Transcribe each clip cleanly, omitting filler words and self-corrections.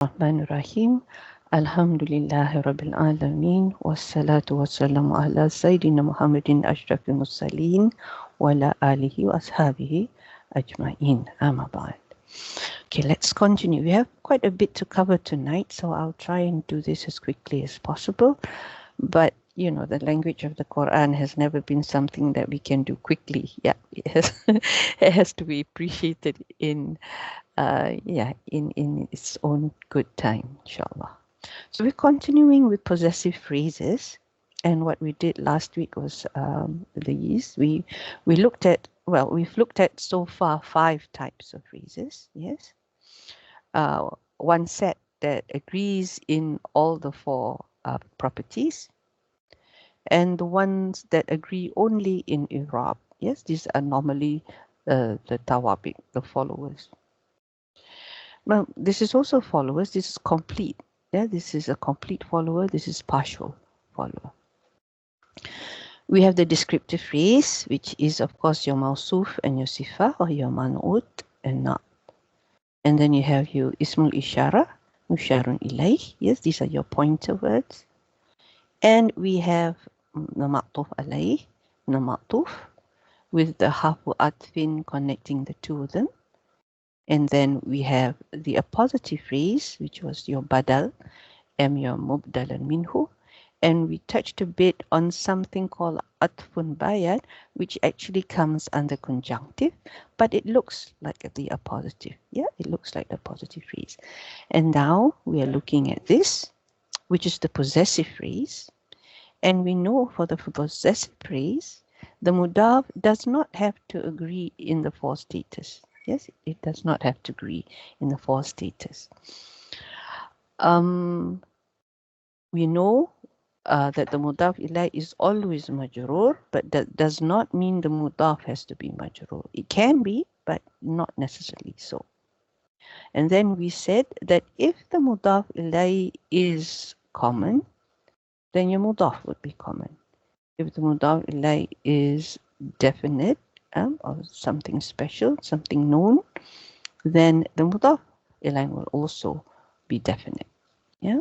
Bismillahirrahmanirrahim. Alhamdulillahi Rabbil Alameen. Wassalatu wassalamu ala Sayyidina Muhammadin Ashrafil Mursaleen wa ala alihi wa ashabihi ajma'in. Amma ba'd. Okay, let's continue. We have quite a bit to cover tonight, so I'll try and do this as quickly as possible. But you know, the language of the Quran has never been something that we can do quickly. Yeah, it has to be appreciated in its own good time, inshallah. So we're continuing with possessive phrases, and what we did last week was these. We looked at, well, we've looked at so far 5 types of phrases. Yes, one set that agrees in all the 4 properties, and the ones that agree only in i'rab. Yes, these are normally the tawabiq, the followers. Well, this is also followers. This is complete. Yeah, this is a complete follower. This is partial follower. We have the descriptive phrase, which is, of course, your mawsuf and your sifa, or your man'ut and not. And then you have your ismul ishara, musharun ilayh. Yes, these are your pointer words. And we have the ma'tuf alayh, the ma'tuf, with the harfu atfin connecting the two of them. And then we have the appositive phrase, which was your badal, your mubdalan minhu. And we touched a bit on something called atfun bayan, which actually comes under conjunctive, but it looks like the appositive. Yeah, it looks like the positive phrase. And now we are looking at this, which is the possessive phrase. And we know for the possessive phrase, the mudaf does not have to agree in the 4 status. Yes, it does not have to agree in the 4 status. We know that the mudaf ilay is always majroor, but that does not mean the mudaf has to be majroor. It can be, but not necessarily so. And then we said that if the mudaf ilay is common, then your mudaf would be common. If the mudaf ilay is definite, or something special, something known, then the mudaf ilay will also be definite. Yeah,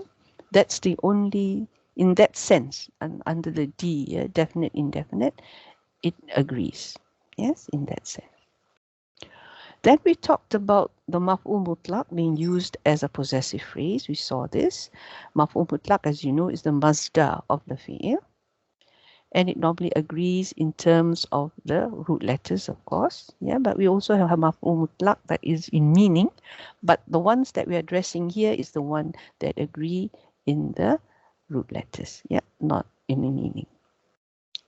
that's the only, in that sense, and under the D, definite, indefinite, it agrees. Yes, in that sense. Then we talked about the maf'ul mutlaq being used as a possessive phrase. We saw this. Maf'ul mutlaq, as you know, is the masdar of the fi'il. And it normally agrees in terms of the root letters, of course. Yeah, but we also have a maf'ul mutlaq that is in meaning. But the ones that we're addressing here is the one that agree in the root letters. Yeah, not in the meaning.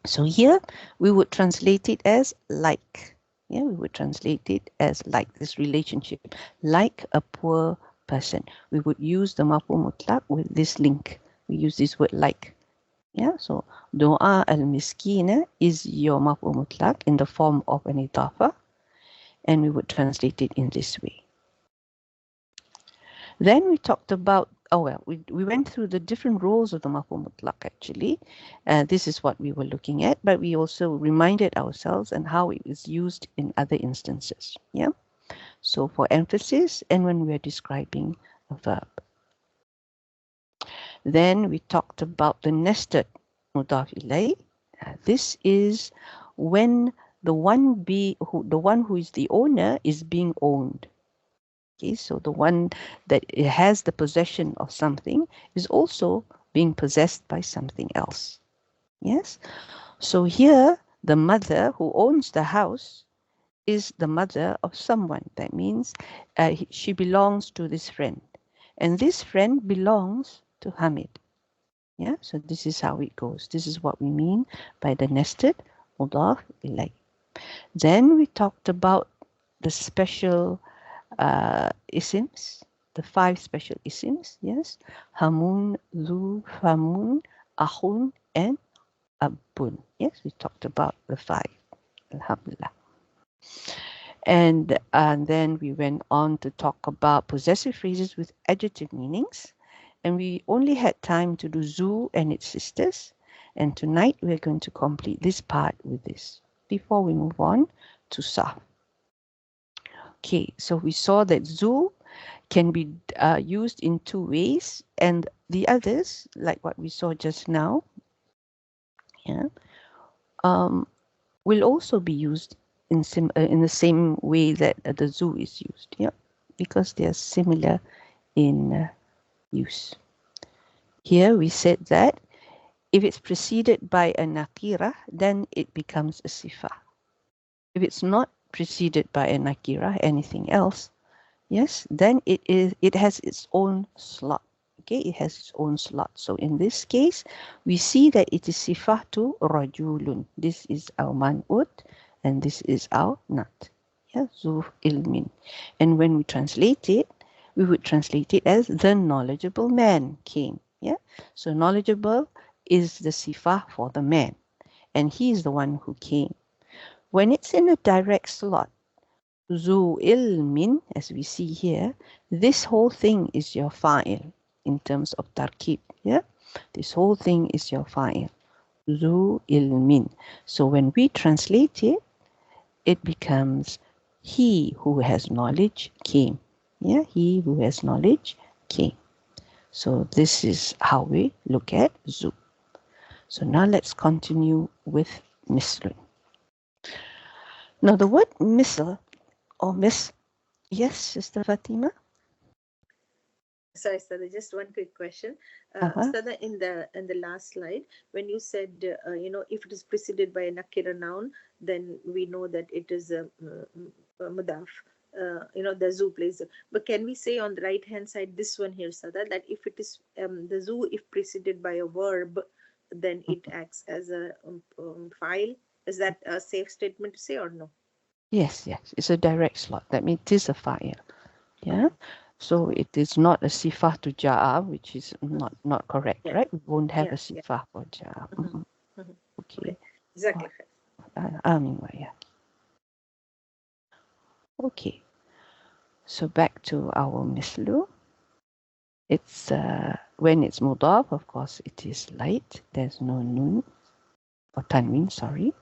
So here we would translate it as like. Yeah, we would translate it as like, this relationship, like a poor person. We would use the maf'ul mutlaq with this link. We use this word like. Yeah, so Dua al-Miskina is your maf'ul mutlaq in the form of an idafa, and we would translate it in this way. Then we talked about, we went through the different roles of the maf'ul mutlaq actually. This is what we were looking at, but we also reminded ourselves and how it is used in other instances. Yeah, so for emphasis and when we are describing a verb. Then we talked about the nested mudaf ilay. This is when the one who is the owner is being owned. Okay, so the one that has the possession of something is also being possessed by something else. Yes, so here the mother who owns the house is the mother of someone. That means she belongs to this friend, and this friend belongs to Hamid. Yeah, so this is how it goes. This is what we mean by the nested mudaf ilay. Then we talked about the special isms, the 5 special isms. Yes, hamun, zu, famun, ahun, and abun. Yes, we talked about the 5. Alhamdulillah. And then we went on to talk about possessive phrases with adjective meanings. And we only had time to do zu and its sisters. And tonight we're going to complete this part with this before we move on to saf. Okay, so we saw that zu can be used in two ways, and the others, like what we saw just now, yeah, will also be used in the same way that the zoo is used, yeah, because they are similar in use. Here we said that if it's preceded by a nakira, then it becomes a sifa. If it's not preceded by a nakira, anything else, yes, then it has its own slot. Okay, it has its own slot. So in this case, we see that it is sifatu rajulun. This is our man'ut, and this is our nat. Yeah, zu ilmin. And when we translate it, we would translate it as the knowledgeable man came. Yeah, so knowledgeable is the sifa for the man, and he is the one who came. When it's in a direct slot, zu ilmin, as we see here, this whole thing is your fa'il in terms of tarkib. Yeah, this whole thing is your fa'il, zu ilmin. So when we translate it, it becomes he who has knowledge came. Yeah, he who has knowledge came. So this is how we look at zu. So now let's continue with mislun. Now the word misl or mis, yes, Sister Fatima? Sorry, Sada, just one quick question. Sada, in the last slide, when you said, if it is preceded by a nakira noun, then we know that it is a mudaf. The zoo place. But can we say on the right hand side, this one here, Sada, that if it is the zoo, if preceded by a verb, then it acts as a file? Is that a safe statement to say or no? Yes, yes. It's a direct slot. That means it is a fa'il. Yeah. So it is not a sifah to ja'a, which is not correct, right? We won't have a sifah for ja'a. Okay. Exactly. Okay. So back to our mislu. It's when it's mudaf, of course, it is light. There's no nun or tanwin, sorry.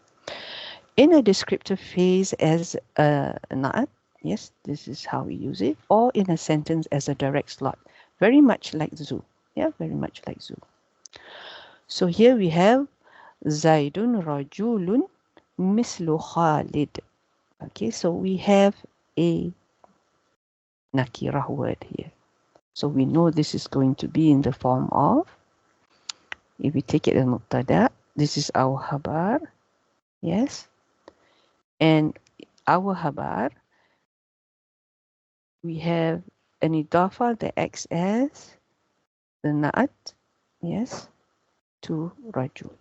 In a descriptive phase as a na'at, yes, this is how we use it, or in a sentence as a direct slot, very much like zu. Yeah, very much like zu. So here we have Zaidun rajulun mislu Khalid. Okay, so we have a nakirah word here. So we know this is going to be in the form of, if we take it as mubtada, this is our habar, yes, and our habar, we have an idafa that acts as the na'at, yes, to rajul.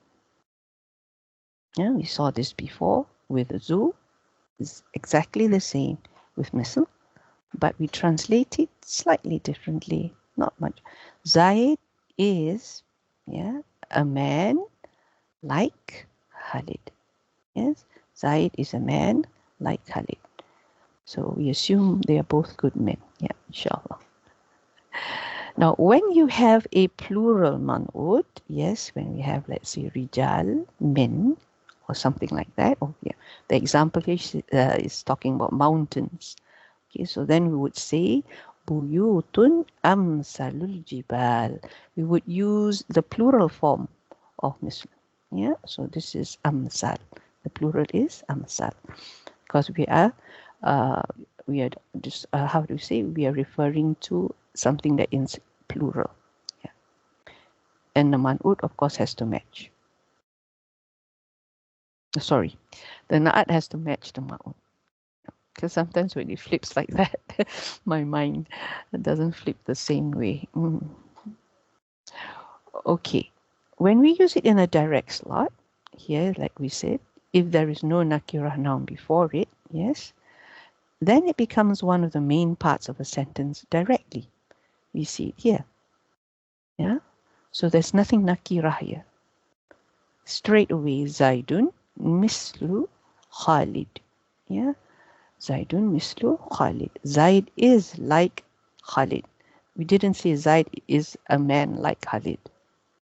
Yeah, we saw this before with zu. It's exactly the same with misl, but we translate it slightly differently, not much. Zaid is, yeah, a man like Khalid. Yes, Zaid is a man like Khalid. So we assume they are both good men. Yeah, inshallah. Now, when you have a plural man'ud, yes, when we have, let's say, rijal, men, or something like that, or yeah, the example here is talking about mountains. Okay, so then we would say, buyutun amsalul jibal. We would use the plural form of misl. Yeah, so this is amsal. The plural is amsal, because we are just how do you say, we are referring to something that is plural. Yeah, and the man'ut of course has to match. Sorry, the na'at has to match the man'ut, because sometimes when it flips like that, my mind doesn't flip the same way. Okay, when we use it in a direct slot, here, like we said, if there is no nakirah noun before it, yes, then it becomes one of the main parts of a sentence directly. We see it here. Yeah, so there's nothing nakirah here. Straight away, Zaidun mislu Khalid. Yeah, Zaidun mislu Khalid. Zaid is like Khalid. We didn't say Zaid is a man like Khalid.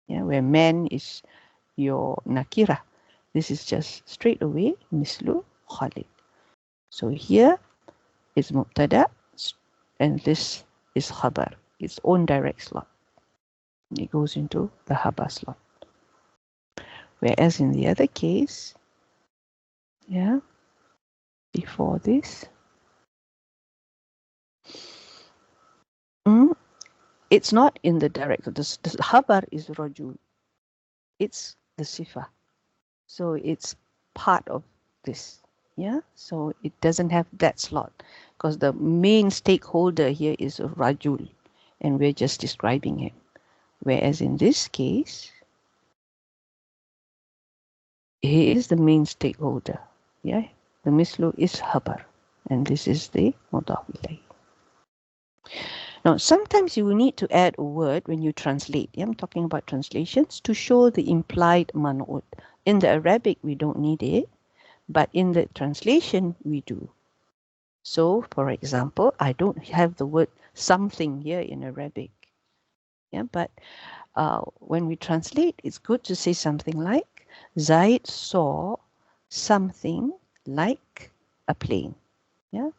Yeah, where man is your nakira. This is just straight away mislu Khalid. So here is mubtada, and this is khabar, its own direct slot. It goes into the khabar slot. Whereas in the other case, yeah, before this, it's not in the direct. The khabar is rajul. It's the sifa. So it's part of this. Yeah, so it doesn't have that slot because the main stakeholder here is rajul and we're just describing him. Whereas in this case, he is the main stakeholder. Yeah, the mislu is khabar and this is the mudaf ilayh. Now, sometimes you will need to add a word when you translate. Yeah, I'm talking about translations to show the implied man'ud. In the Arabic, we don't need it, but in the translation, we do. So, for example, I don't have the word something here in Arabic. Yeah, but when we translate, it's good to say something like, Zaid saw something like a plane. Yeah.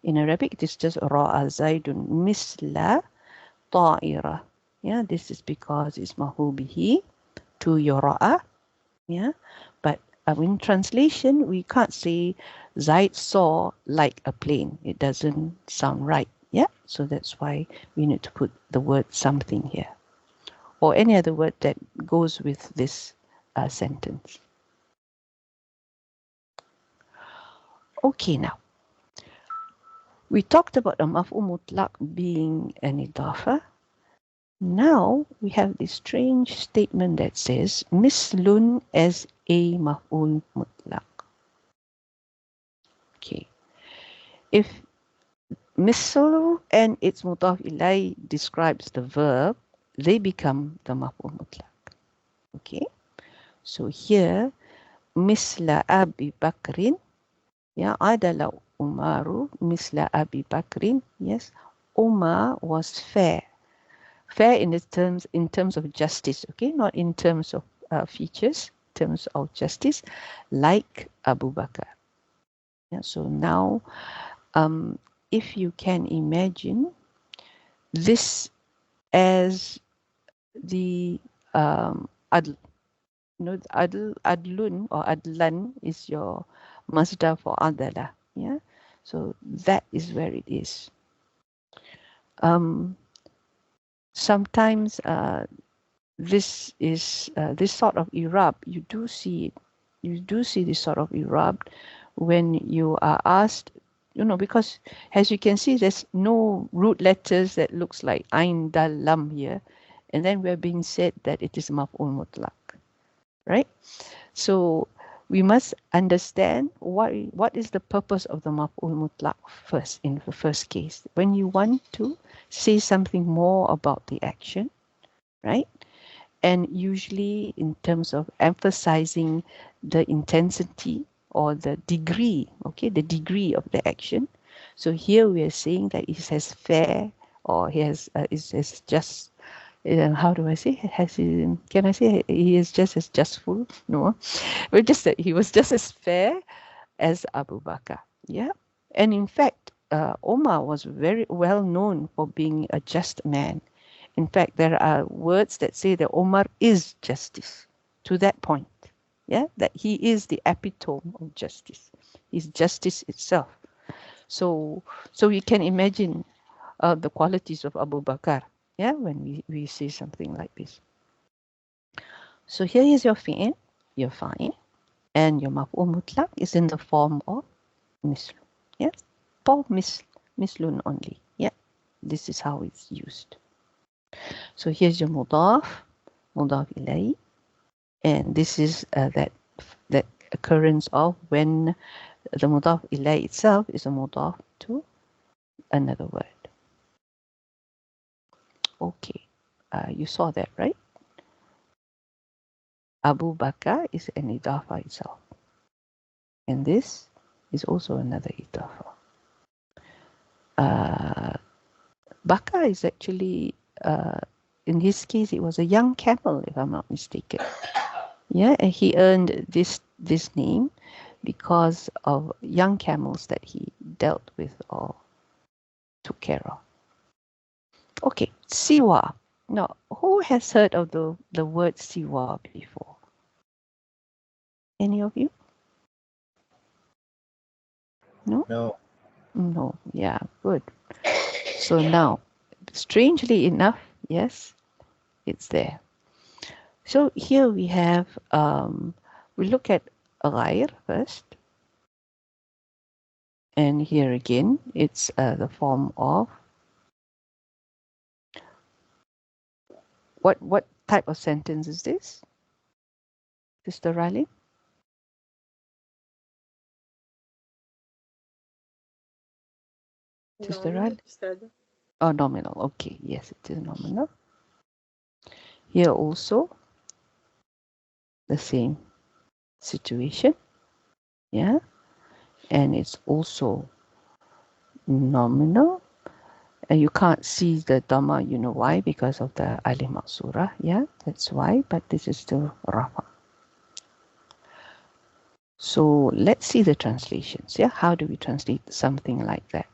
In Arabic, it is just ra'a Zaidun misla ta'ira. Yeah, this is because it's mahubihi to yura'a. Yeah, but in translation, we can't say Zaid saw like a plane. It doesn't sound right. Yeah, so that's why we need to put the word something here or any other word that goes with this sentence. Okay, now we talked about a maf'ul mutlaq being an idafa. Now we have this strange statement that says mislun as a maf'ul mutlaq. Okay, if mislu and its mudaf ilay describes the verb, they become the maf'ul mutlaq. Okay, so here misla Abi Bakrin, yeah, adalah Umaru misla Abi Bakrin. Yes, Umar was fair. Fair in terms of justice, okay, not in terms of features, in terms of justice, like Abu Bakr. Yeah, so now, if you can imagine this as the adl, adlun or adlan is your masdar for adala. Yeah, so that is where it is. Sometimes this is this sort of i'rab, you do see it. You do see this sort of i'rab when you are asked, because as you can see, there's no root letters that looks like ain, dal, lam here, and then we're being said that it is maf'ul mutlaq, right? So we must understand what is the purpose of the maf'ul mutlaq first, in the first case. When you want to say something more about the action, right? And usually in terms of emphasizing the intensity or the degree, okay, the degree of the action. So here we are saying that it has fair, or he has is just, how do I say? Can I say he is just as justful? No, but just that he was just as fair as Abu Bakr. Yeah, and in fact, Omar was very well known for being a just man. In fact, there are words that say that Omar is justice, to that point. Yeah, that he is the epitome of justice. He's justice itself. So you can imagine the qualities of Abu Bakr. Yeah, when we say something like this. So here is your fi'il, your fa'il, and your maf'ul mutlaq is in the form of misl. Yes, for mislun only. Yeah, this is how it's used. So here's your mudaf ilay, and this is that occurrence of when the mudaf ilay itself is a mudaf to another word. Okay, you saw that, right? Abu Bakr is an idafa itself, and this is also another idafa. Bakr is actually, in his case, it was a young camel, if I'm not mistaken. Yeah, and he earned this name because of young camels that he dealt with or took care of. Okay, siwa. Now, who has heard of the word siwa before? Any of you? No? No. No. Yeah, good. So now, strangely enough, yes, it's there. So here we have, we look at ghair first. And here again, it's the form of what type of sentence is this, Sister Riley? Sister Nominal, Riley? Ustad. Oh, nominal. Okay, yes, it is nominal. Here also, the same situation. Yeah, and it's also nominal. And you can't see the Dhamma, you know why? Because of the Alif Maksura. Yeah, that's why, but this is still Rafa. So let's see the translations. Yeah, how do we translate something like that?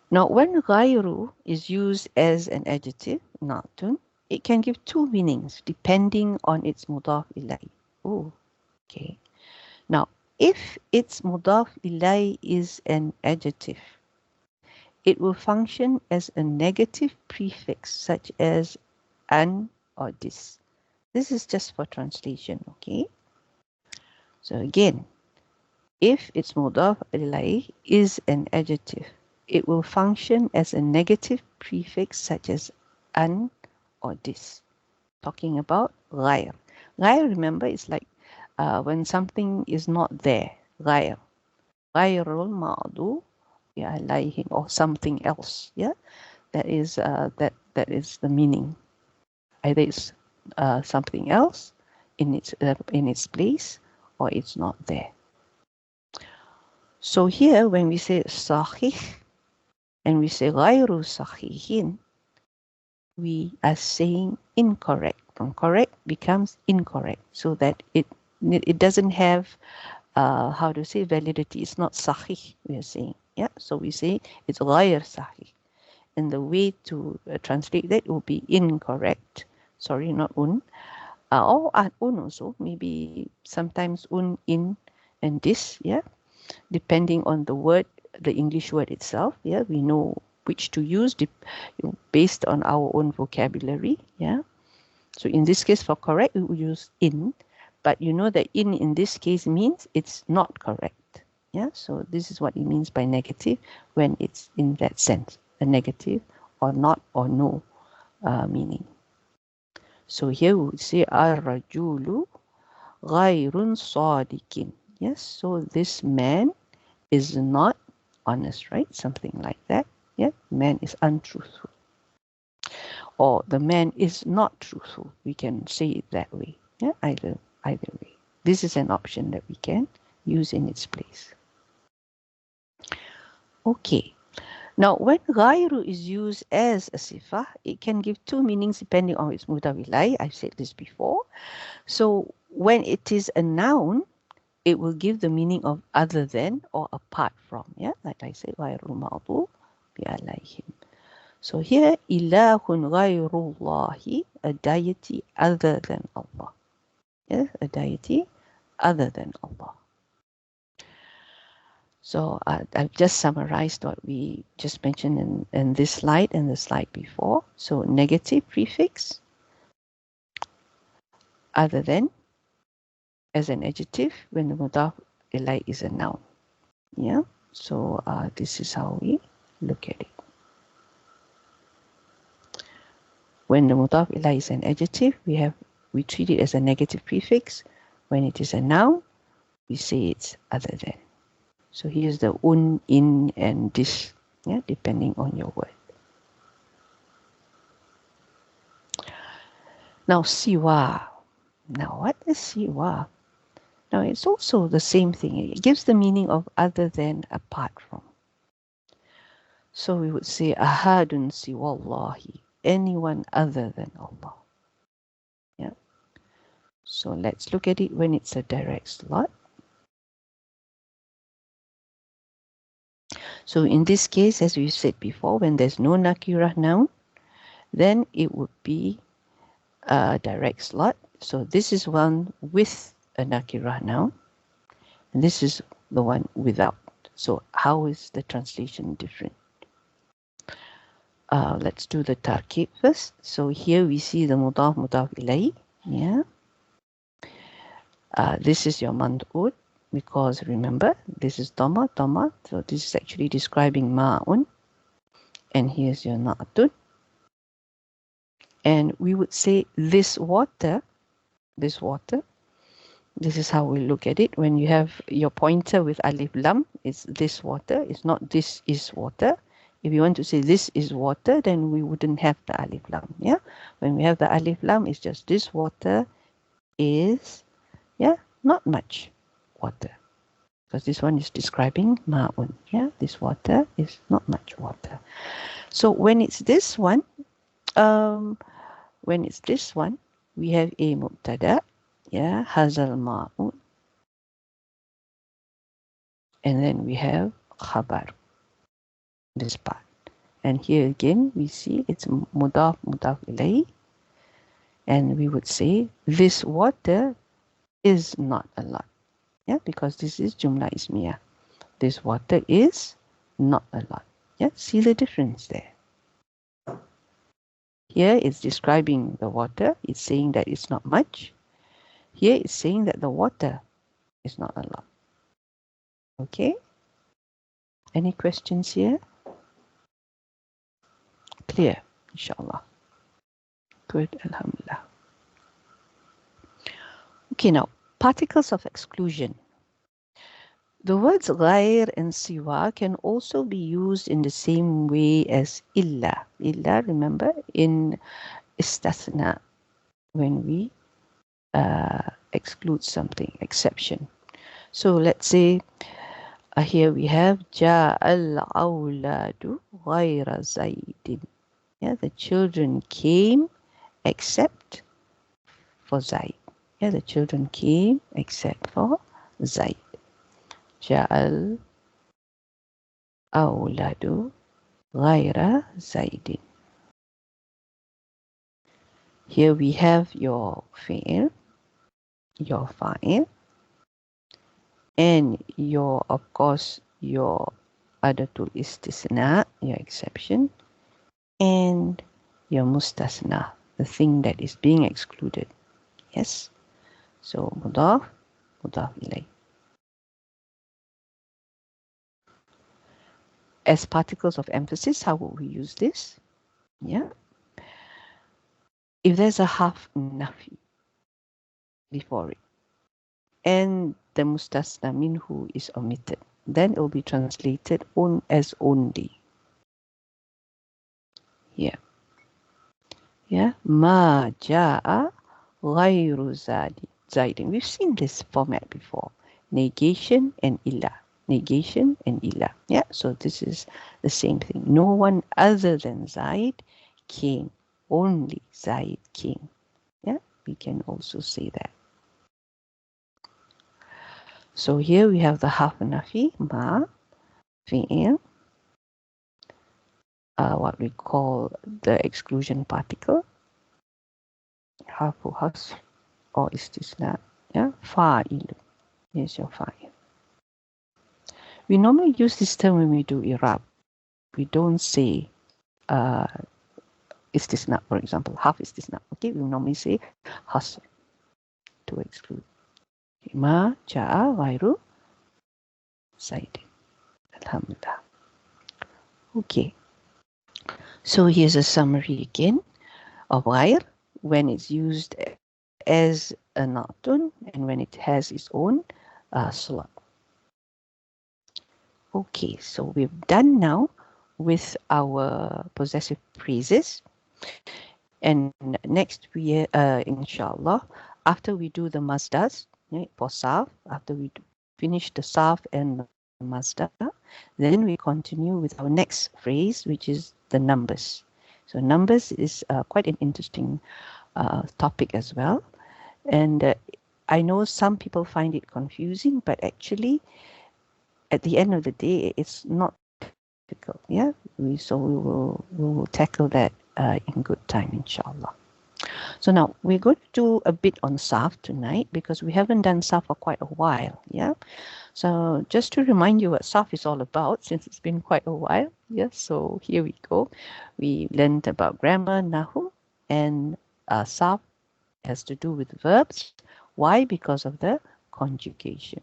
Now, when ghayru is used as an adjective, na'tun, it can give two meanings depending on its mudaf ilay. Oh, okay. Now, if its mudaf ilay is an adjective, it will function as a negative prefix such as an or this. This is just for translation, okay? So again, if its mudaf ilay is an adjective, it will function as a negative prefix such as an or this. Talking about ghair. Ghair, remember, is like when something is not there. Ghair. Ghairul ma'du alayhim, or something else. Yeah, that is the meaning. Either it's something else in its place, or it's not there. So here, when we say sahih and we say ghayru sahihin, we are saying incorrect. From correct becomes incorrect, so that it doesn't have how to say validity. It's not sahih, we are saying. Yeah, so we say it's ghayr sahih. And the way to translate that will be incorrect. Sorry, not un. Or un also, maybe sometimes un, in, and this, yeah, depending on the word, the English word itself, yeah, we know which to use based on our own vocabulary, yeah. So in this case, for correct, we will use in, but you know that in this case means it's not correct, yeah. So this is what it means by negative when it's in that sense, a negative or not or no meaning. So here we would say ar-rajulu ghayrun sadiqin. Yes, so this man is not honest, right? Something like that. Yeah, man is untruthful. Or the man is not truthful. We can say it that way. Yeah, either way. This is an option that we can use in its place. Okay. Now, when ghayru is used as a sifah, it can give two meanings depending on its mudaf ilay. I've said this before. So when it is a noun, it will give the meaning of other than or apart from. Yeah, like I said, ghayrul maghdubi alayhim. So here, ilahun ghayrullahi, a deity other than Allah. Yes, a deity other than Allah. So I've just summarized what we just mentioned in this slide and the slide before. So negative prefix, other than, as an adjective when the mudaf ilay is a noun. Yeah, so this is how we look at it. When the mudaf ilay is an adjective, we treat it as a negative prefix. When it is a noun, we say it's other than. So here's the un, in, and this, yeah, depending on your word. Now siwa. Now what is siwa? Now it's also the same thing. It gives the meaning of other than, apart from. So we would say ahadun siwallahi, anyone other than Allah. Yeah. So let's look at it when it's a direct slot. So in this case, as we said before, when there's no nakirah noun, then it would be a direct slot. So this is one with a nakirah noun, and this is the one without. So how is the translation different? Let's do the tarkib first. So here we see the mudaf ilayh. Yeah. This is your mand'ud, because remember, this is dhamma. So this is actually describing ma'un. And here's your na'tun. And we would say this water, this is how we look at it. When you have your pointer with alif lam, it's this water. It's not this is water. If you want to say this is water, then we wouldn't have the alif lam. Yeah. When we have the alif lam, it's just this water is, yeah, not much water. Because this one is describing ma'un. Yeah. This water is not much water. So when it's this one, we have a mubtada. Yeah, hazal ma'un. And then we have khabar, this part. And here again, we see it's mudaf ilayh. And we would say this water is not a lot. Yeah, because this is jumla ismiyah. This water is not a lot. Yeah, see the difference there. Here it's describing the water. It's saying that it's not much. Here it's saying that the water is not a lot. Okay? Any questions here? Clear, inshallah. Good, alhamdulillah. Okay, now, particles of exclusion. The words ghair and siwa can also be used in the same way as illa. Illa, remember, in istathna, when we exclude something, exception. So let's say, here we have ja al-awladu ghayra zaydin. Yeah, the children came except for Zayd. Yeah, the children came except for Zayd. Ja al-awladu ghayra zaydin. Here we have your fi'il, your fa'il, and your, of course, your adatul istisna, your exception, and your mustasna, the thing that is being excluded. Yes. So mudaf ilayh. As particles of emphasis, how will we use this? Yeah. If there's a half nafi before it, and the mustasna minhu is omitted, then it will be translated as only. Here. Yeah. Ma ja'a ghayru zaidin. We've seen this format before. Negation and illa. Negation and illa. Yeah. So this is the same thing. No one other than Zaid came. Only Zaid came. Yeah. We can also say that. So here we have the half nafi, ma, fi'il, what we call the exclusion particle, harfu hasf or istisna, yeah, fa'il. Here's your fa'il. We normally use this term when we do i'rab. We don't say istisna, for example, half istisna. Okay, we normally say hasf to exclude. Ma ja'a ghayru zaidin. Alhamdulillah. Okay. So here's a summary again of ghayr when it's used as a na'tun and when it has its own slot. Okay, so we've done now with our possessive phrases. And next we, inshallah, after we do the masdars, for sarf, after we finish the sarf and the masdar, then we continue with our next phrase, which is the numbers. So numbers is quite an interesting topic as well. And I know some people find it confusing, but actually, at the end of the day, it's not difficult. Yeah, we will tackle that in good time, inshallah. So now we're going to do a bit on Saf tonight because we haven't done Saf for quite a while. Yeah. So just to remind you what Saf is all about, since it's been quite a while. Yes. So here we go. We learned about grammar, Nahu, and Saf has to do with verbs. Why? Because of the conjugation.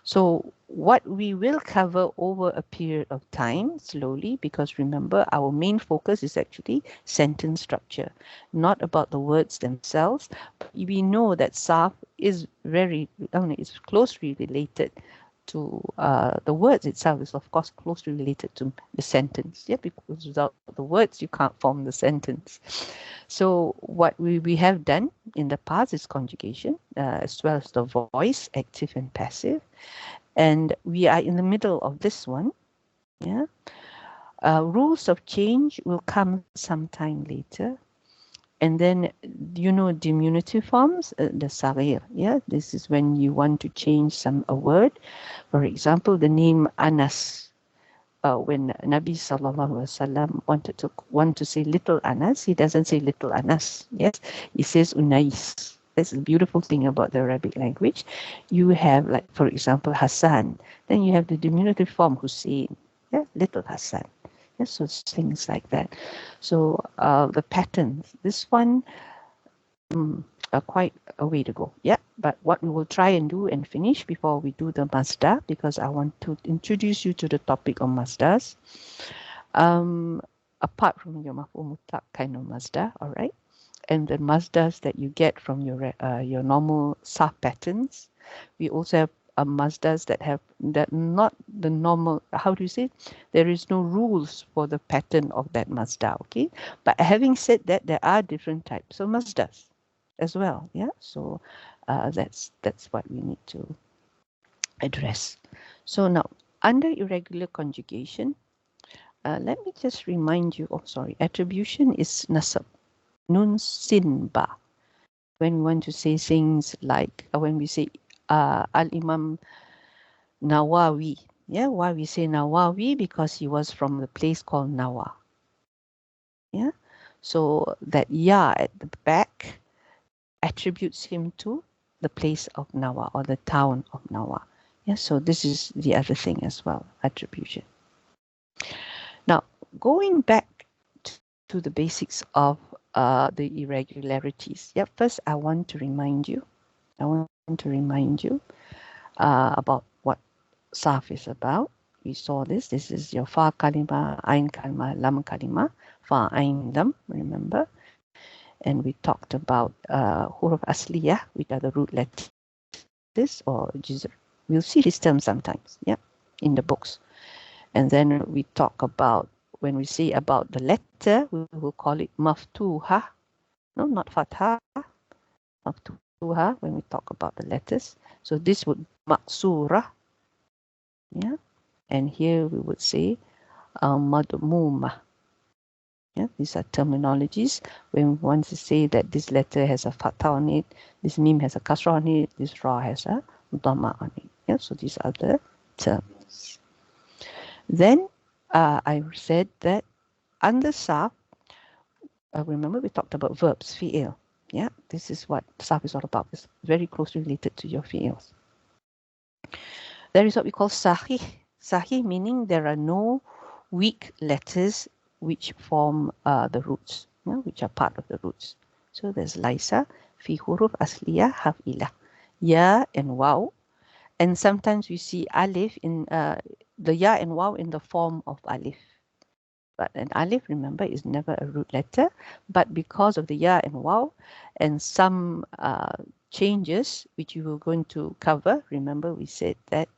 So what we will cover over a period of time slowly, because remember our main focus is actually sentence structure, not about the words themselves. But we know that Saf is is closely related to the words itself is of course closely related to the sentence. Yeah, because without the words you can't form the sentence. So what we have done in the past is conjugation, as well as the voice, active and passive. And we are in the middle of this one. Yeah. Rules of change will come sometime later. And then, diminutive forms, the saghir. Yeah, this is when you want to change a word. For example, the name Anas. When Nabi Sallallahu Alaihi Wasallam want to say little Anas, he doesn't say little Anas. Yes, he says Unais. That's the beautiful thing about the Arabic language. You have, like, for example, Hassan. Then you have the diminutive form Hussein. Yeah, little Hassan. Yes, so it's things like that. So the patterns. This one quite a way to go. Yeah, but what we will try and do and finish before we do the masdar, because I want to introduce you to the topic of masdars. Apart from your maf'ul mutlaq kind of masdar, all right, and the masdars that you get from your normal saf patterns, we also have masdars that have that not the normal. How do you say? There is no rules for the pattern of that masdar. Okay, but having said that, there are different types of masdars as well. Yeah, so that's what we need to address. So now, under irregular conjugation, let me just remind you. Oh, sorry, attribution is nasab, nun sin ba. When we want to say things like when we say Al-Imam Nawawi. Yeah, why we say Nawawi? Because he was from the place called Nawa. Yeah, so that ya at the back attributes him to the place of Nawa or the town of Nawa. Yeah, so this is the other thing as well, attribution. Now, going back to the basics of the irregularities. Yeah, first I want to remind you about what Saf is about. We saw this. This is your fa kalima, ain kalima, lam kalima, fa ain lam, remember? And we talked about huruf asliyah, which are the root letters, or jizr. We'll see this term sometimes, yeah, in the books. And then we talk about, when we say about the letter, we will call it maftuha. No, not fatha. Maftuha, when we talk about the letters. So this would be maksura. Yeah. And here we would say madmuma. Yeah, these are terminologies when we want to say that this letter has a fatha on it, this mim has a kasra on it, this ra has a dhamma on it. Yeah, so these are the terms. Then I said that under Saf, remember we talked about verbs, fi'il. Yeah, this is what Saf is all about. It's very closely related to your fi'ils. There is what we call sahih. Sahih meaning there are no weak letters which form the roots, which are part of the roots. So there's laisa, fi huruf asliyah, haf'ilah, ya and waw. And sometimes we see alif in the ya and waw in the form of alif. But an alif, remember, is never a root letter. But because of the ya and waw and some changes which you were going to cover, remember we said that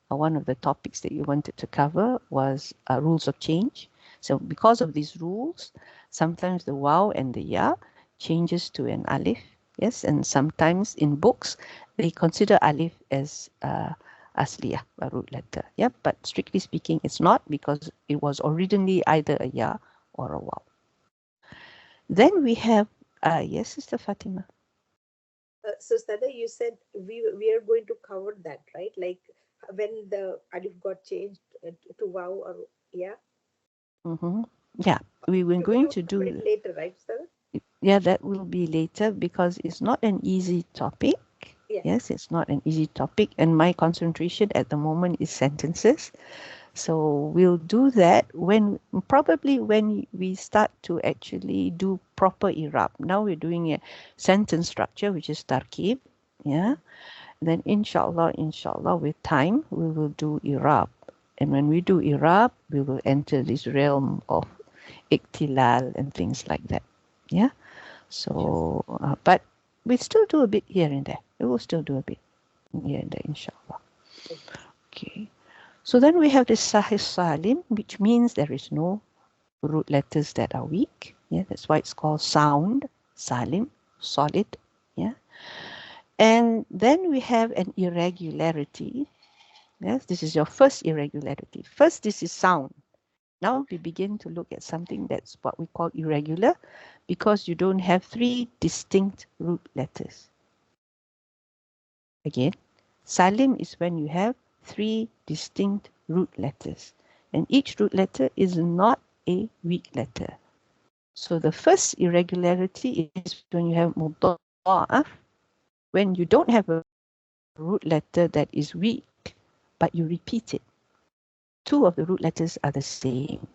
one of the topics that you wanted to cover was rules of change. So because of these rules, sometimes the waw and the ya changes to an alif. Yes, and sometimes in books, they consider alif as asliyah, a root letter. Yeah, but strictly speaking, it's not, because it was originally either a ya or a waw. Then we have, yes, Sister Fatima. So Sada, you said we are going to cover that, right? Like when the alif got changed to wow or yeah? Yeah, we were We're going going to to put do, it later, right, sir? yeah, that will be later because it's not an easy topic. Yeah. Yes, it's not an easy topic, and my concentration at the moment is sentences. So we'll do that probably when we start to actually do proper Irab. Now we're doing a sentence structure, which is tarkib. Yeah. Then inshallah, with time, we will do Irab. And when we do Irab, we will enter this realm of iktilal and things like that. Yeah. So, but we still do a bit here and there. We will still do a bit here and there, inshallah. Okay. So then we have this Sahih Salim, which means there is no root letters that are weak. Yeah, that's why it's called sound, Salim, solid. Yeah. And then we have an irregularity. Yes, this is your first irregularity. First, this is sound. Now we begin to look at something that's what we call irregular because you don't have three distinct root letters. Again, Salim is when you have three distinct root letters, and each root letter is not a weak letter. So the first irregularity is when you have mudha'af, when you don't have a root letter that is weak, but you repeat it. Two of the root letters are the same.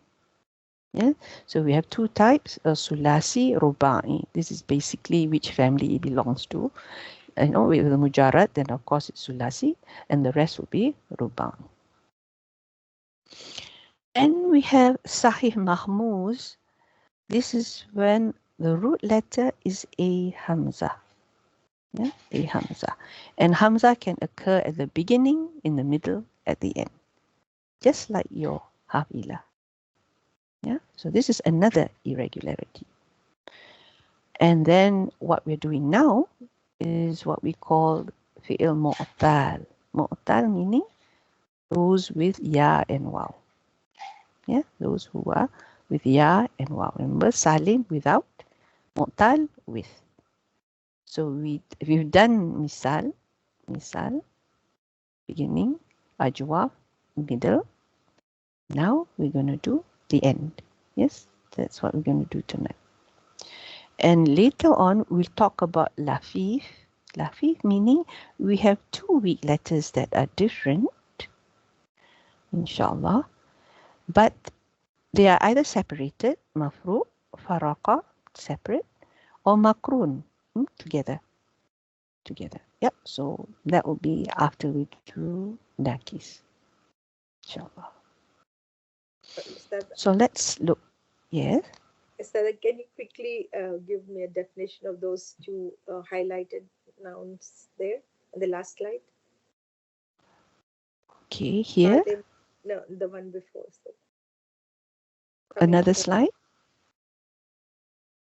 Yeah? So we have two types, sulasi, rubai. This is basically which family it belongs to. With the mujarrad, then of course it's sulasi, and the rest will be rubai. Then we have sahih mahmuz. This is when the root letter is a hamza. Yeah, a hamza. And hamza can occur at the beginning, in the middle, at the end. Just like your hafila. Yeah, so this is another irregularity. And then what we're doing now is what we call fi'il mu'tal. Mu'tal meaning those with ya and waw. Yeah, those who are with ya and waw. Remember, salim without, mu'tal with. So we've done misal, beginning, ajwaf, middle. Now we're going to do the end. Yes, that's what we're going to do tonight. And later on, we'll talk about lafif. Lafif meaning we have two weak letters that are different, inshallah, but they are either separated, mafru, faraka, separate, or makrun, together. Yep, so that will be after we do nakis, inshallah. So let's look. Yes? Ustad, can you quickly give me a definition of those two highlighted nouns there on the last slide? Okay, here. No, the one before. So. Another slide?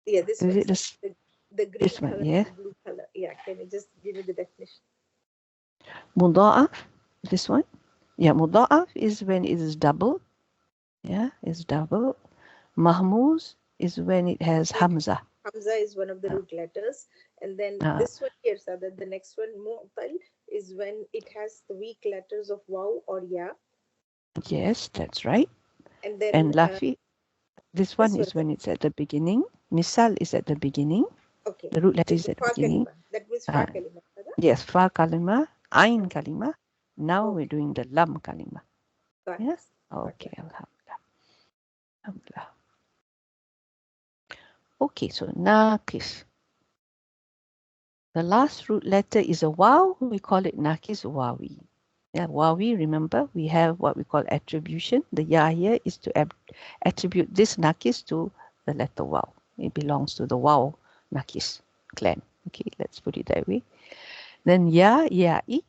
Yeah, this is one. It the green this color, one, yeah. the blue color. Yeah, can you just give me the definition? Mudha'af, this one. Yeah, mudha'af is when it is double. Yeah, it's double. Mahmuz is when it has hamza. Hamza is one of the root letters. And then this one here, so that the next one, mu'tal, is when it has the weak letters of waw or ya. Yes, that's right. And then lafi, this one is when it's at the beginning. Misal is at the beginning. Okay. The root letter is at the beginning. Kalima. That was fa kalima. Yes, fa kalima, ain kalima. Now we're doing the lam kalima. Yes? Okay, alhamdulillah. Alhamdulillah. Okay, so nakis. The last root letter is a waw. We call it nakis wawi. Yeah, wawi, remember, we have what we call attribution. The ya here is to attribute this nakis to the letter waw. It belongs to the waw nakis clan. Okay, let's put it that way. Then ya'i,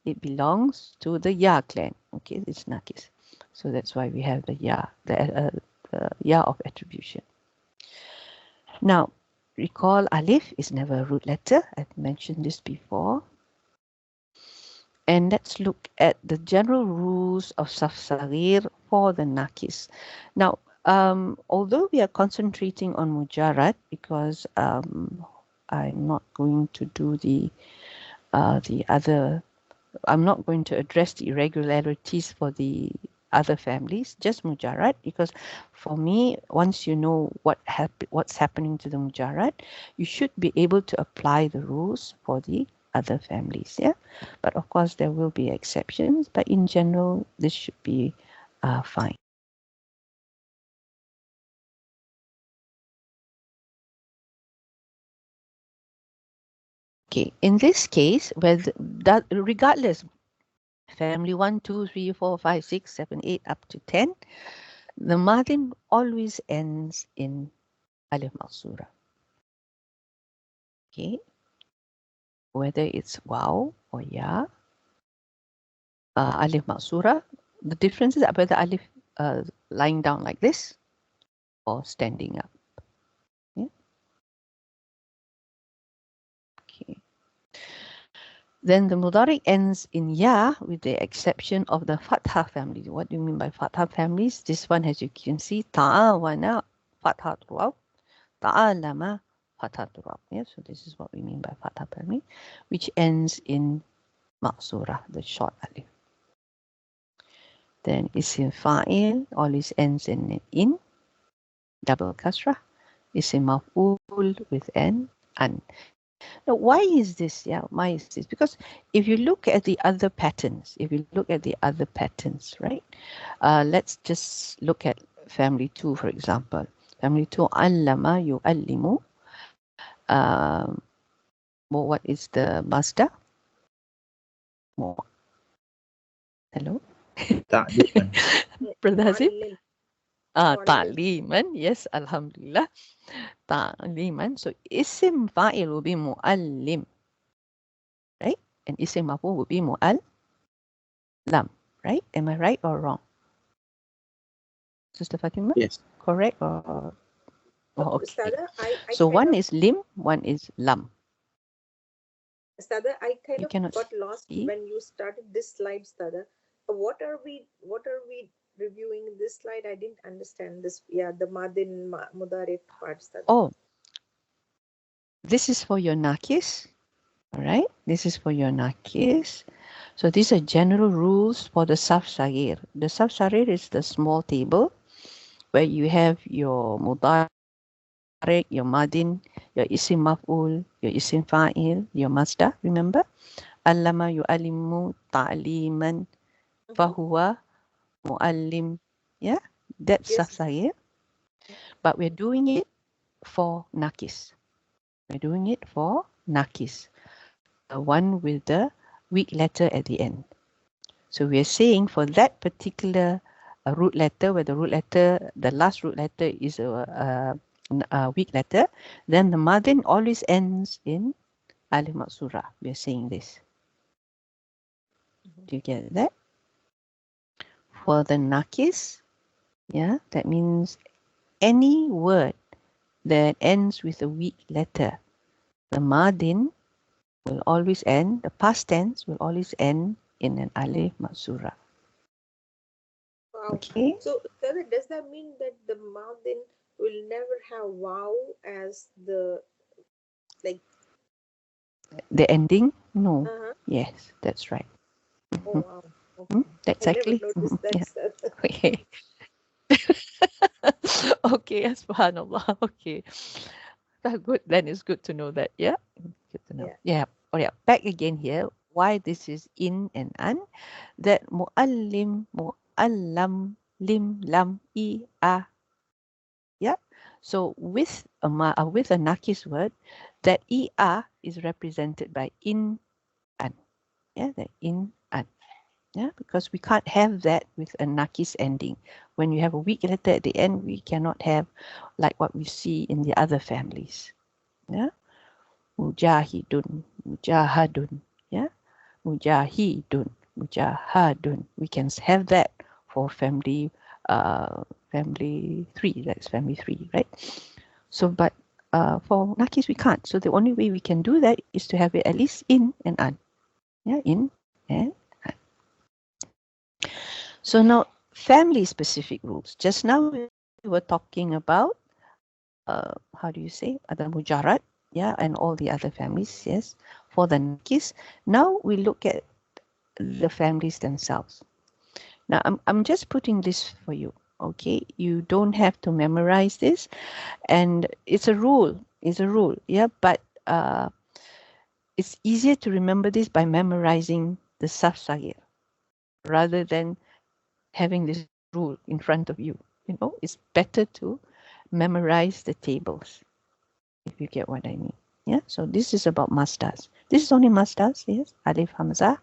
it belongs to the ya clan. Okay, it's nakis. So that's why we have the ya, the ya of attribution. Now, recall alif is never a root letter. I've mentioned this before. And let's look at the general rules of Saf Saghir for the nakis. Now, although we are concentrating on mujarrad because I'm not going to do the other, I'm not going to address the irregularities for the other families, just mujarrad, because for me, once you know what's happening to the mujarrad, you should be able to apply the rules for the other families. Yeah, but of course there will be exceptions, but in general this should be fine. Okay, in this case, regardless, family 1, 2, 3, 4, 5, 6, 7, 8, up to 10, the madin always ends in alif maksura. Okay, whether it's wow or ya, alif maksura, the difference is whether alif lying down like this or standing up. Yeah? Okay. Then the mudari ends in ya with the exception of the fathah family. What do you mean by fathah families? This one, as you can see, ta'awana fathah throughout, ta'alama fathah throughout. Yeah, so this is what we mean by fathah family, which ends in maksura, the short alif. Then isim fa'il always ends in double kasrah. Isim maf'ul with an. Now, why is this? Yeah, why is this? Because if you look at the other patterns, right? Let's just look at family 2, for example. Family 2, allama yu'allimu. What is the master? Hello? Ta'liman. Brother Hazim? Muallim. Ta'liman. Yes, alhamdulillah. Ta'liman. So, isim fa'il will be mu'allim. Right? And isim maf'ul will be mu'allam. Right? Am I right or wrong? Sister Fatima? Yes. Correct or okay. Sada, So one is lim, one is lam. Sada, I kind You of got lost when you started this slide, Sada. What are we reviewing in this slide? I didn't understand this. Yeah, the madin mudarif part, Sada. Oh, this is for your nakis. All right, this is for your nakis. So these are general rules for the saf sarir. The saf sarir is the small table where you have your mudarif, your madin, your isim maf'ul, your isim fa'il, your masdar. Remember? Allama yu'allimu ta'liman fahuwa mu'allim. Yeah, that's saf sarir. But we're doing it for nakis. We're doing it for nakis, the one with the weak letter at the end. So we're saying for that particular root letter, where the last root letter is a weak letter, then the madin always ends in alif maksura. We're saying this. Do you get that? For the nakis, yeah, that means any word that ends with a weak letter, the madin will always end, the past tense will always end in an alif maksura. Wow. Okay. So does that mean that the madin will never have wow as the the ending? No. Yes, that's right. Oh wow. Okay. That's I actually never noticed that. yeah. Okay. Okay, subhanallah. Okay. That's good. Then it's good to know that. Yeah. Good to know. Yeah. Oh yeah. Back again here. Why this is in and an? That muallim, muallam, lim, lam, a. Yeah. So with a nakis word, that a is represented by in an. Yeah, the in an. Yeah, because we can't have that with a nakis ending. When you have a weak letter at the end, we cannot have like what we see in the other families. Yeah, mujahidun, mujahadun. Yeah, mujahidun, mujahadun. We can have that for family 3. That's family 3, right? So, but for nakis we can't. So the only way we can do that is to have it at least in and an. Yeah, in and an. So now family specific rules. Just now we were talking about how do you say the mujarrad, yeah, and all the other families, yes, for the nakis. Now we look at the families themselves. Now, I'm just putting this for you, okay? You don't have to memorize this, and it's a rule. It's a rule, yeah. But it's easier to remember this by memorizing the Saf Sahir rather than having this rule in front of you. You know, it's better to memorize the tables, if you get what I mean. Yeah. So this is about masdars. This is only masdars. Yes. Alif Hamzah.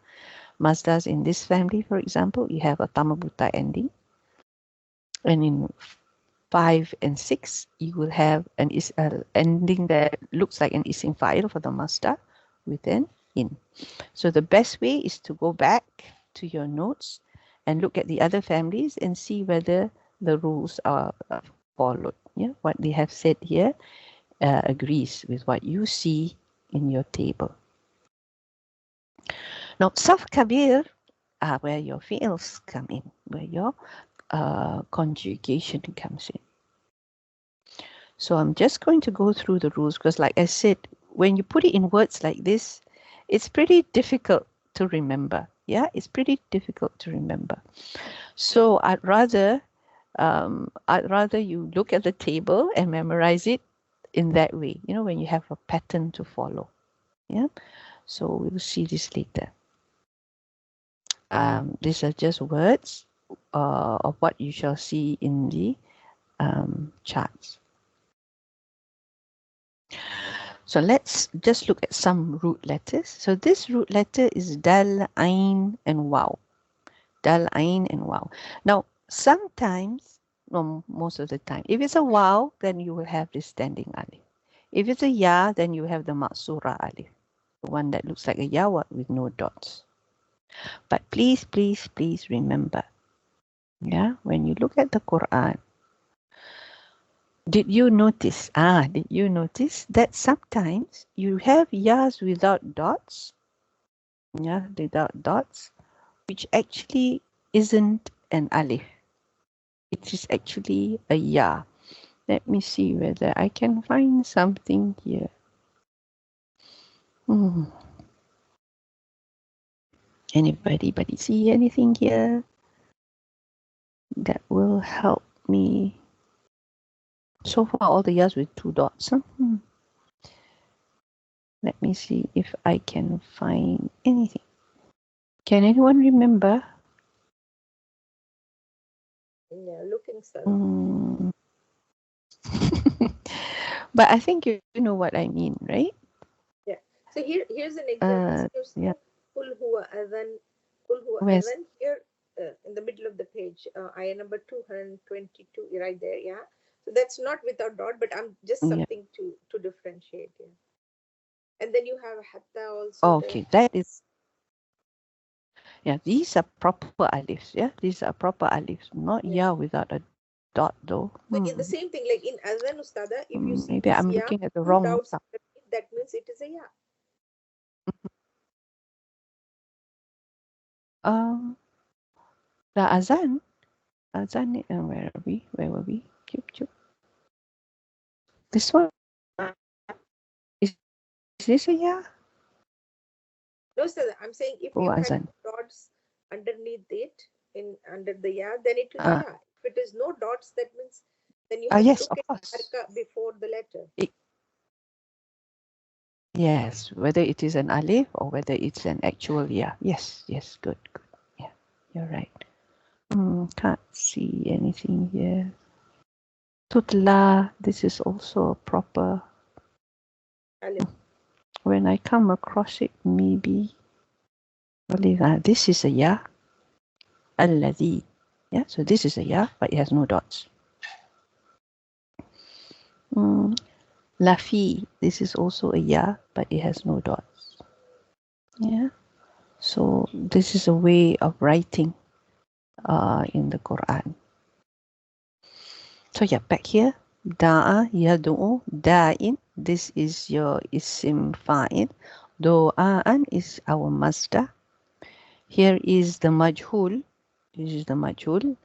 Masdars in this family, for example, you have a tamabuta ending. And in 5 and 6, you will have an ending that looks like an isim fa'il for the masdar with an in. So the best way is to go back to your notes and look at the other families and see whether the rules are followed. Yeah, what they have said here agrees with what you see in your table. Now, Saf Kabir are where your fi'ils come in, where your conjugation comes in. So I'm just going to go through the rules because, like I said, when you put it in words like this, it's pretty difficult to remember. Yeah, it's pretty difficult to remember. So I'd rather you look at the table and memorize it in that way. You know, when you have a pattern to follow. Yeah. So we'll see this later. These are just words of what you shall see in the charts. So let's just look at some root letters. So this root letter is dal, ain, and waw. Dal, ain, and waw. Now, sometimes, no, most of the time, if it's a waw, then you will have this standing alif. If it's a ya, then you have the maksura alif, the one that looks like a ya with no dots. But please, please, please remember, yeah, when you look at the Quran, did you notice that sometimes you have yas without dots? Yeah, without dots, which actually isn't an alif. It is actually a ya. Let me see whether I can find something here. Anybody see anything here that will help me? So far, all the yas with 2 dots. Let me see if I can find anything. Can anyone remember? Yeah, looking so. But I think you know what I mean, right? Yeah. So here's an example. Yeah. Kul huwa adhan. Kul huwa Where's adhan. Here in the middle of the page, ayah number 222, right there. Yeah. So that's not without dot, but I'm just something to differentiate. Yeah. And then you have hatta also. Okay, that is. Yeah, these are proper alifs. Yeah, these are proper alifs, not ya without a dot though. So in the same thing, like in adhan ustada, if you see Maybe this I'm ya, looking at the 2 wrong dots, stuff. that means it is a ya. The azan, where are we? Where were we? Chup. This one is this a ya? No, sir. I'm saying if you had dots underneath it, under the ya, then it is a ya. If it is no dots, that means then you have to look at harka before the letter. Yes, whether it is an alif or whether it's an actual ya. Yes, good. Yeah, you're right. Can't see anything here. Tutla, this is also a proper alif. When I come across it, maybe this is a ya. Alladhi. Yeah, so this is a ya, but it has no dots. Lafi, this is also a ya, but it has no dots. Yeah. So this is a way of writing in the Quran. So yeah, back here. Da'a yadu'u da'in. This is your isim fa'il. Do'a'an is our masdar. Here is the majhul. This is the majhul.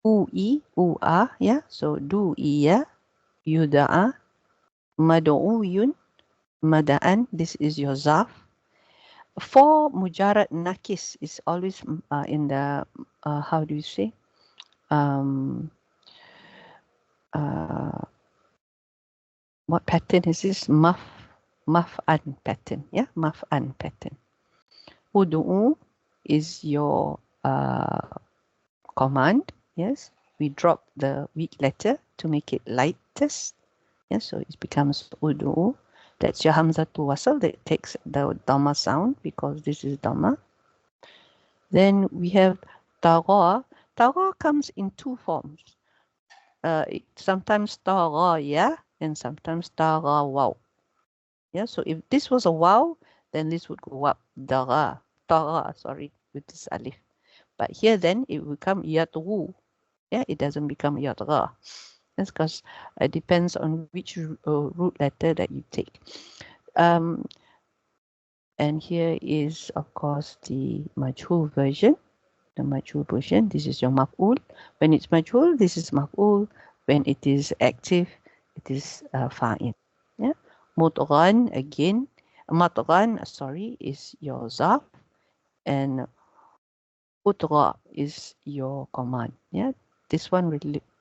U'i, u'a, yeah. So du'iya, yuda'a, mad'uyun, mada'an. This is your zaf. For mujarad nakis is always in the, how do you say? Um, uh, what pattern is this? Maf'an pattern. Yeah, maf'an pattern. Udu'u is your command. Yes, we drop the weak letter to make it lightest. Yes, so it becomes udu'u. That's your hamza to wasal that takes the dhamma sound because this is dhamma. Then we have tagha. Tagha comes in two forms. Sometimes taghaya and sometimes tagha wow. Yeah, so if this was a wow, then this would go up. Tagha, sorry, with this alif. But here then it will become yatwu. Yeah, it doesn't become yatgha. That's because it depends on which root letter that you take. And here is, of course, the majhul version. The majhul version, this is your maf'ul. When it's majhul, this is maf'ul. When it is active, it is fa'il. Yeah. Mutghan, again, matghan, sorry, is your zarf. And utgha is your command. Yeah. This one,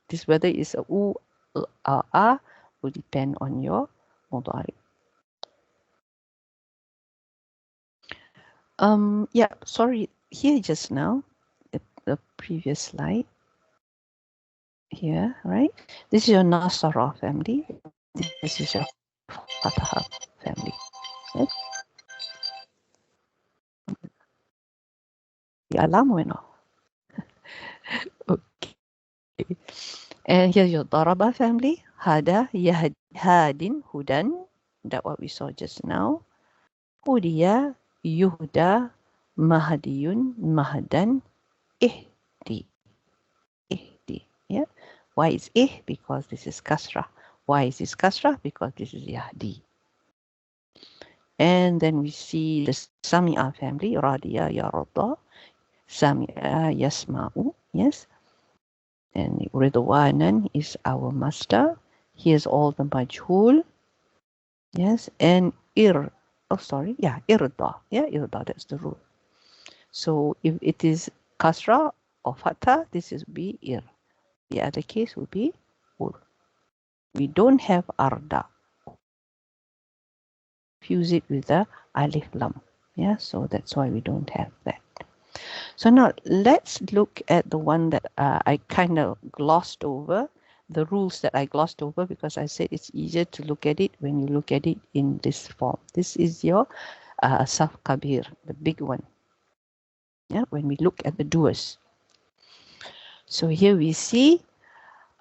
this whether it's a u, a, will depend on your mudari. Yeah, sorry, here just now, the previous slide here, right? This is your Nasara family. This is your Fataha family. Right? The alarm went off. Okay. And here's your Daraba family. Hada, Hadin, Hudan. That what we saw just now. Hudiya, Yuhda, Mahadiyun, Mahadan, Ihdi. Ihdi. Yeah. Why is Because this is Kasra. Why is this Kasra? Because this is Yahdi. And then we see the Sami'a family. Radiya, Yarada. Sami'a, Yasma'u. Yes. And Ridwanan is our master. Here's all the majhul. Yes. And Irda. Yeah, Irda, that's the rule. So if it is Kasra or Fatha, this is be Ir. The other case will be Ur. We don't have Arda. Fuse it with the Alif Lam. Yeah, so that's why we don't have that. So now let's look at the one that I kind of glossed over, the rules that I glossed over because I said it's easier to look at it when you look at it in this form. This is your Saf Kabir, the big one. Yeah, when we look at the doers. So here we see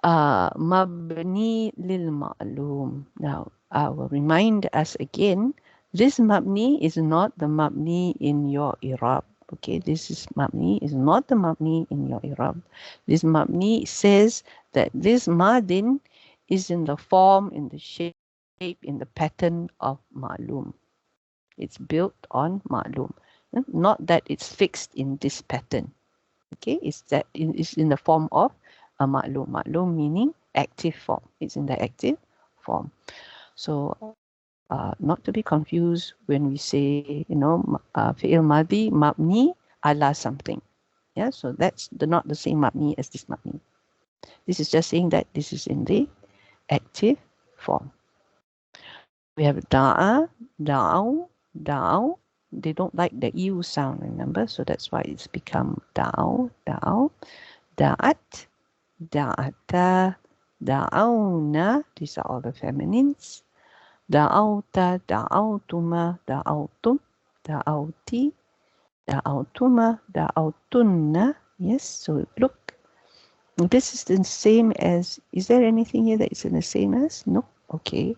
Mabni lil Ma'lum. Now I will remind us again, this Mabni is not the Mabni in your Irab. Okay, this is Mabni is not the Mabni in your Irab. This Mabni says that this Madin is in the form, in the shape, in the pattern of Ma'lum. It's built on Ma'lum. Not that it's fixed in this pattern. Okay, it's that it's in the form of a Ma'lum. Ma'lum meaning active form. It's in the active form. So not to be confused when we say, fi'il madhi mabni ala something. Yeah, so that's not the same mabni as this mabni. This is just saying that this is in the active form. We have da'a, da'u, da'u. They don't like the U sound, remember? So that's why it's become da'u, da'u, da'at, da'ata, da'auna. These are all the feminines. Da'auta, da'autuma, da'autum, da'auti, da'autuma, da'autunna. Yes, so look, this is the same as, is there anything here that is in the same as? No, okay.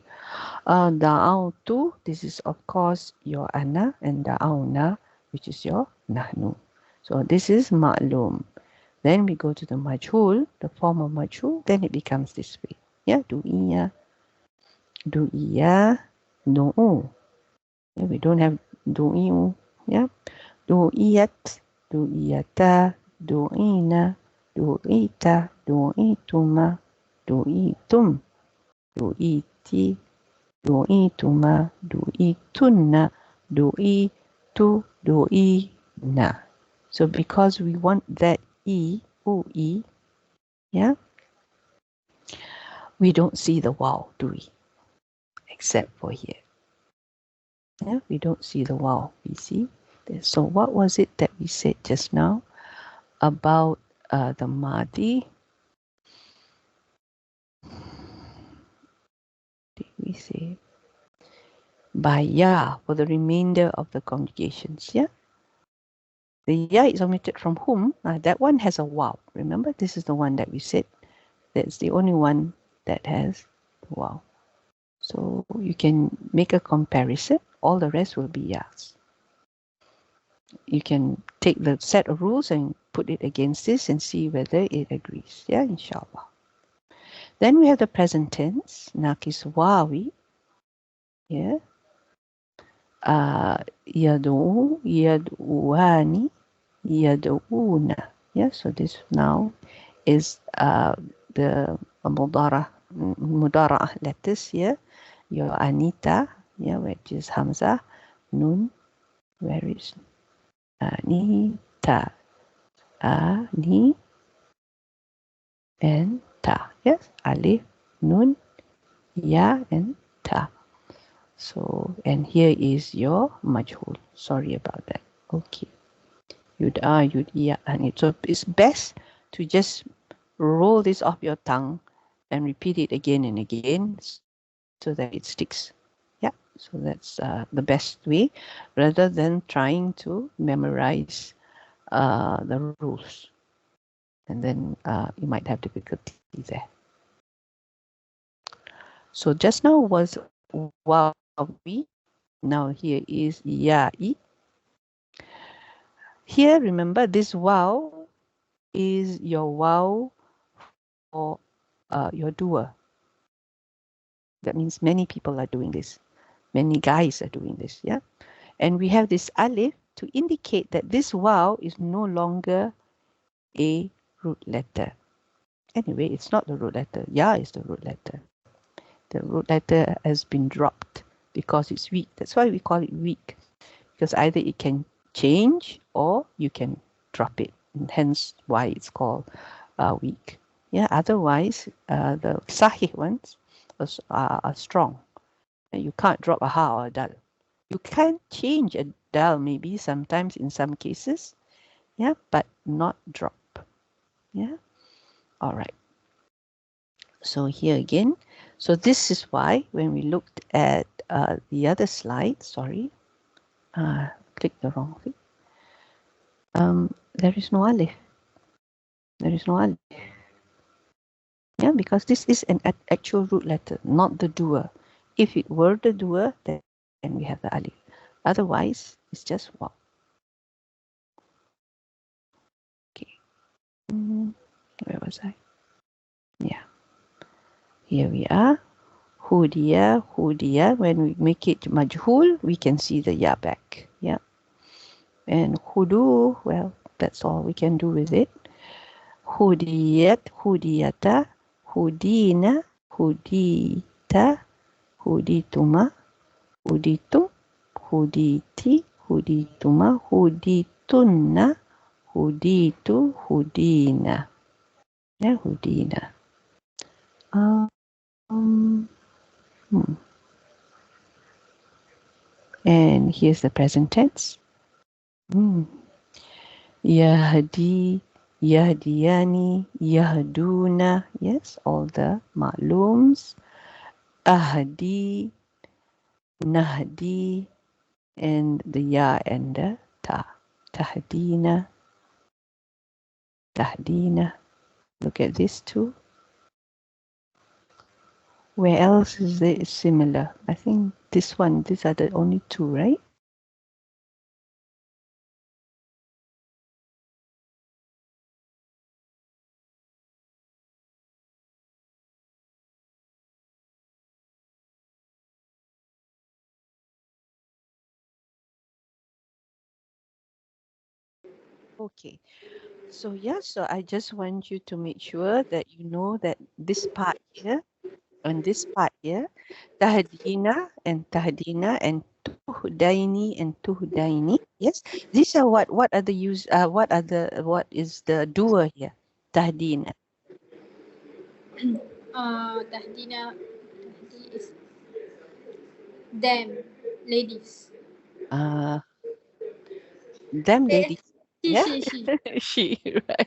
Da'autu, this is of course your ana, and da'auna, which is your nahnu. So this is ma'lum. Then we go to the majhul, the form of majhul, then it becomes this way. Yeah, du'iya, du'iya, du'u. Yeah, we don't have du'iu. Yeah, du'iyat, du'iyata, du'ina, du'ita, du'ituma, du'itum, du'iti, du'ituma, du'itunna, du'itunna. tudu'ina. So because we want that ui, yeah, we don't see the wow, do we? Except for here. Yeah, we don't see the wow. We see this. So what was it that we said just now about the Mahdi? Did we say by ya for the remainder of the congregations? Yeah. The ya is omitted from whom? That one has a wow. Remember, this is the one that we said. That's the only one that has the wow. So you can make a comparison. All the rest will be yas. You can take the set of rules and put it against this and see whether it agrees. Yeah, inshallah. Then we have the present tense, nakis wawi. Yeah. Yadu, yaduani, yaduuna. Yeah, so this now is the mudara letters here. Your Anita, yeah, which is Hamza, Nun, where is Anita, Ani, and Ta. Yes, Alif, Nun, Ya, and Ta. So, and here is your majhul. Sorry about that. Okay. Yud ya, and so it's best to just roll this off your tongue and repeat it again and again so that it sticks. Yeah, so that's the best way rather than trying to memorize the rules. And then you might have difficulty there. So just now was wawi. Now here is ya'i. Here, remember, this wow is your wow for your doer. That means many people are doing this. Many guys are doing this, yeah? And we have this alif to indicate that this wow is no longer a root letter. Anyway, it's not the root letter. Ya is the root letter. The root letter has been dropped because it's weak. That's why we call it weak. Because either it can change or you can drop it. And hence why it's called weak. Yeah, otherwise the sahih ones are strong. You can't drop a ha or a dal. You can change a dal maybe sometimes in some cases, yeah, but not drop. Yeah, all right. So here again, so this is why when we looked at the other slide, sorry, click the wrong thing. There is no alif. There is no alif. Yeah, because this is an actual root letter, not the doer. If it were the doer, then we have the alif. Otherwise, it's just wow. Okay. Where was I? Yeah. Here we are. Hudiya, hudiya. When we make it majhul, we can see the ya back. Yeah. And hudu, well, that's all we can do with it. Hudiyat, hudiyata, hudina, hudita, hudituma, huditum, huditi, hudituma, huditunna, huditu, hudina. Yeah, hudina. And here's the present tense. Yahdi, yahdiyani, yahduna. Yes, all the ma'lums. Ahdi, nahdi, and the ya and the ta. Tahdina, tahdina. Look at this too. Where else is it similar? I think this one, these are the only two, right? Okay. So yeah, so I just want you to make sure that you know that this part here, on this part here, tahdina and tuhdaini and tuhdaini. Yes, these are what are the use? What is the doer here? Tahdina. Tahdina is them, ladies. Uh, them Eh, ladies. Yeah, she. she, right?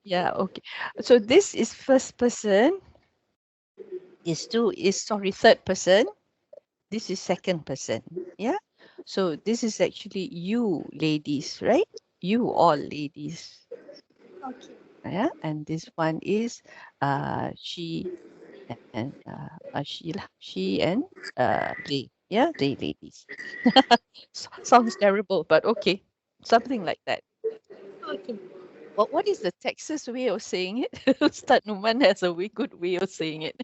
Yeah, okay. So this is first person. Third person. This is second person. Yeah. So this is actually you ladies, right? You all ladies. Okay. Yeah. And this one is she and she and they. Yeah, they ladies. Sounds terrible, but okay. Something like that. Okay. Well, what is the Texas way of saying it? Ustad Numan has a way good way of saying it.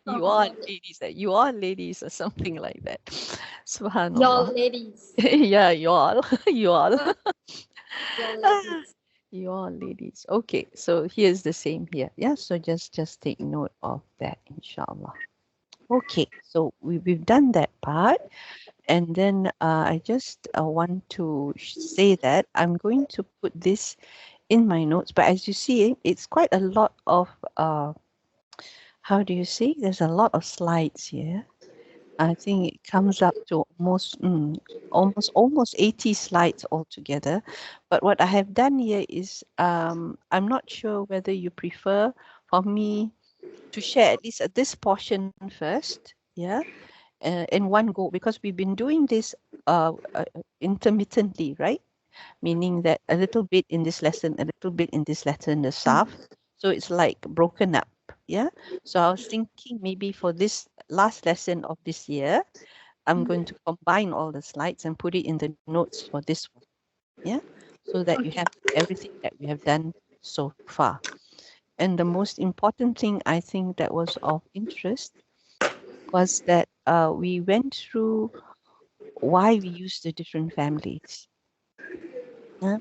You are ladies, you are ladies, or something like that. Y'all Subhanallah. ladies. Yeah, you all, you all, Y'all ladies. you all ladies. Okay, so here's the same here. Yeah, so just take note of that, inshallah. Okay, so we've done that part, and then I just want to say that I'm going to put this in my notes, but as you see, it's quite a lot of how do you say? There's a lot of slides here. I think it comes up to almost 80 slides altogether. But what I have done here is I'm not sure whether you prefer for me to share at least this portion first, yeah, in one go, because we've been doing this intermittently, right? Meaning that a little bit in this lesson, a little bit in this lesson, the SAF. So it's like broken up. Yeah. So I was thinking maybe for this last lesson of this year, I'm going to combine all the slides and put it in the notes for this one. Yeah. So that you have everything that we have done so far. And the most important thing I think that was of interest was that we went through why we use the different families. Yeah.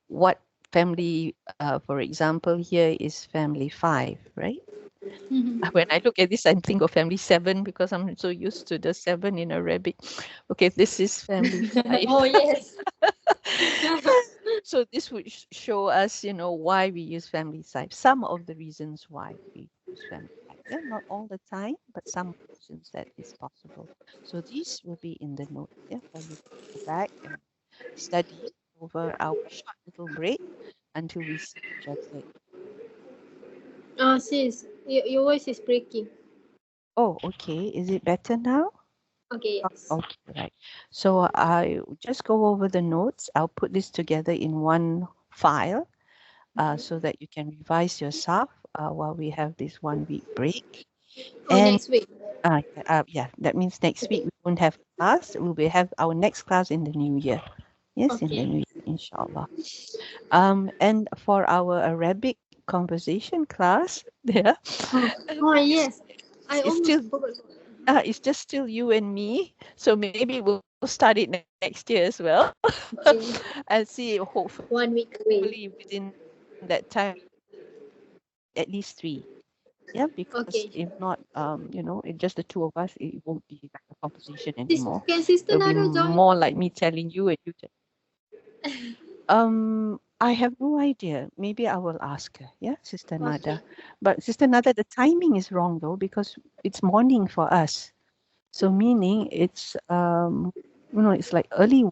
What family, for example, here is family 5, right? When I look at this, I think of family 7 because I'm so used to the 7 in Arabic. Okay, this is family 5. Oh yes. So this would show us, why we use family 5. Some of the reasons why we use family 5. Yeah, not all the time, but some reasons that is possible. So these will be in the note, yeah, for you to go back and study over our short little break until we see each other. Sis, your voice is breaking. Oh, okay. Is it better now? Okay, yes. Okay, right. So I just go over the notes. I'll put this together in one file so that you can revise yourself while we have this 1 week break. Oh, And next week. yeah, that means next week we won't have class. We will have our next class in the new year. Yes, in the Okay. new year, inshallah. And for our Arabic conversation class, yeah, Oh yes. I it's almost still forgot. it's just still you and me. So maybe we'll start it next year as well, Okay. and see. Hopefully, 1 week away. within that time we can at least 3. Yeah, because if Okay. not, it's just the two of us. It won't be like a conversation anymore. Can Sister It'll be Nada join? more like me telling you and you. I have no idea. Maybe I will ask her. Yeah, Sister Okay. Nada. But Sister Nada, the timing is wrong though because it's morning for us. So meaning it's it's like early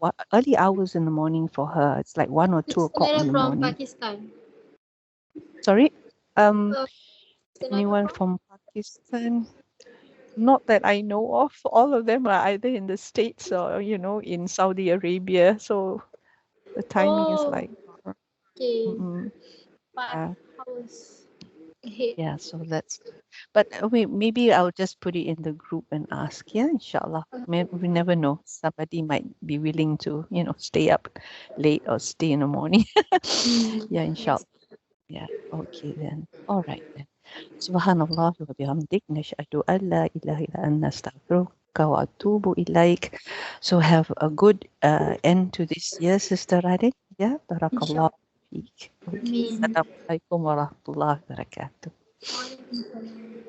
hours in the morning for her. It's like 1 or 2 Sister o'clock Nada in the from morning. Pakistan. Sorry, Sister Nada anyone from Pakistan? Not that I know of. All of them are either in the States or in Saudi Arabia. So the timing is like. Okay. Mm-mm. 5 hours ahead. Yeah, so that's, but maybe I'll just put it in the group and ask. Yeah, inshallah. We never know. Somebody might be willing to, stay up late or stay in the morning. Yeah, inshallah. Yes. Yeah, okay then. All right then. Subhanallah wa bihamdik nashhadu an la ilaha illa anta astaghfiruka wa atubu ilaik. So have a good end to this year, Sister Radin. Yeah, barakallah Inshallah. feek. Okay. Amin. Assalamualaikum warahmatullahi wabarakatuh. Waalaikumsalam.